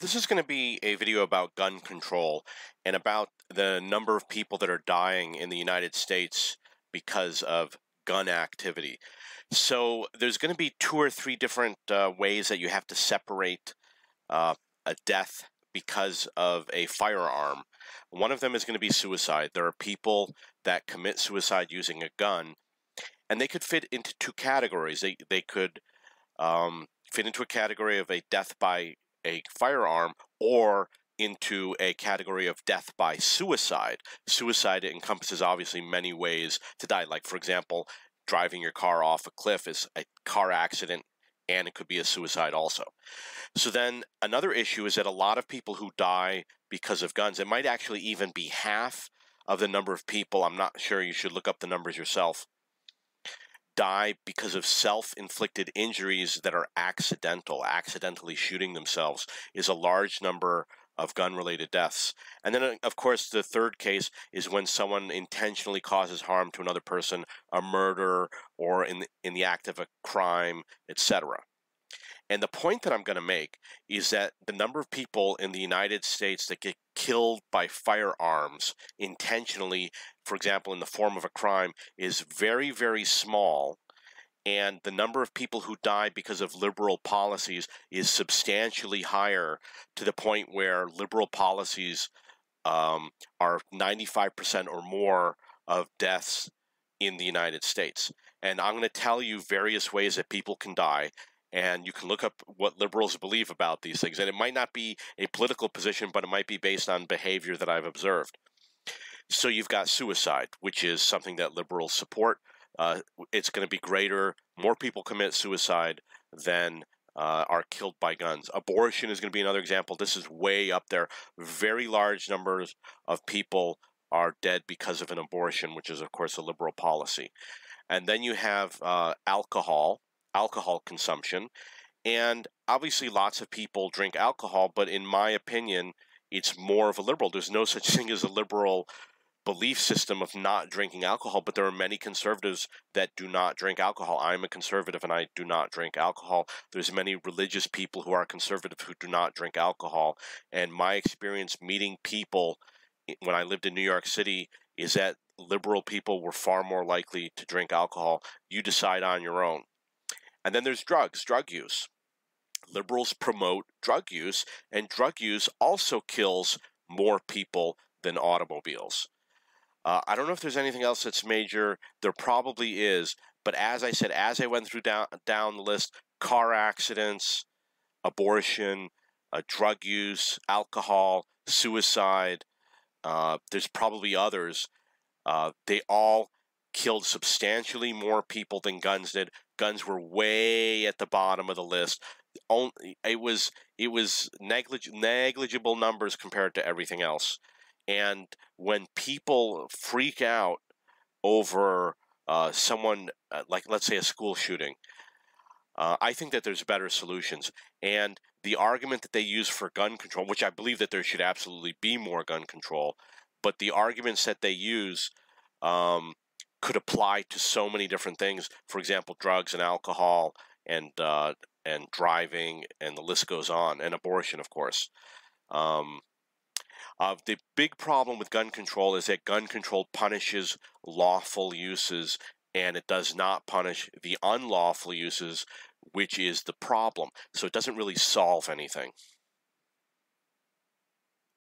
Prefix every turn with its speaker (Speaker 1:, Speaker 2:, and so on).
Speaker 1: This is going to be a video about gun control and about the number of people that are dying in the United States because of gun activity. So there's going to be two or three different ways that you have to separate a death because of a firearm. One of them is going to be suicide. There are people that commit suicide using a gun, and they could fit into two categories. They could fit into a category of a death by a firearm or into a category of death by suicide. Suicide encompasses obviously many ways to die. Like, for example, driving your car off a cliff is a car accident, and it could be a suicide also. So then another issue is that a lot of people who die because of guns, it might actually even be half of the number of people, I'm not sure, you should look up the numbers yourself, die because of self-inflicted injuries that are accidental. Accidentally shooting themselves is a large number of gun-related deaths. And then, of course, the third case is when someone intentionally causes harm to another person, a murder, or in the act of a crime, etc. And the point that I'm going to make is that the number of people in the United States that get killed by firearms intentionally, for example, in the form of a crime, is very, very small. And the number of people who die because of liberal policies is substantially higher, to the point where liberal policies are 95% or more of deaths in the United States. And I'm going to tell you various ways that people can die. And you can look up what liberals believe about these things. And it might not be a political position, but it might be based on behavior that I've observed. So you've got suicide, which is something that liberals support. It's going to be greater. More people commit suicide than are killed by guns. Abortion is going to be another example. This is way up there. Very large numbers of people are dead because of an abortion, which is, of course, a liberal policy. And then you have alcohol consumption. And obviously lots of people drink alcohol, but in my opinion, it's more of a liberal. There's no such thing as a liberal belief system of not drinking alcohol, but there are many conservatives that do not drink alcohol. I'm a conservative and I do not drink alcohol. There's many religious people who are conservative who do not drink alcohol. And my experience meeting people when I lived in New York City is that liberal people were far more likely to drink alcohol. You decide on your own. And then there's drug use. Liberals promote drug use, and drug use also kills more people than automobiles. I don't know if there's anything else that's major. There probably is, but as I said, as I went through down the list, car accidents, abortion, drug use, alcohol, suicide, there's probably others. They all killed substantially more people than guns did. Guns were way at the bottom of the list. It was negligible numbers compared to everything else. And when people freak out over someone, like let's say a school shooting, I think that there's better solutions. And the argument that they use for gun control, which I believe that there should absolutely be more gun control, but the arguments that they use could apply to so many different things. For example, drugs and alcohol and driving, and the list goes on, and abortion, of course. The big problem with gun control is that gun control punishes lawful uses, and it does not punish the unlawful uses, which is the problem. So it doesn't really solve anything.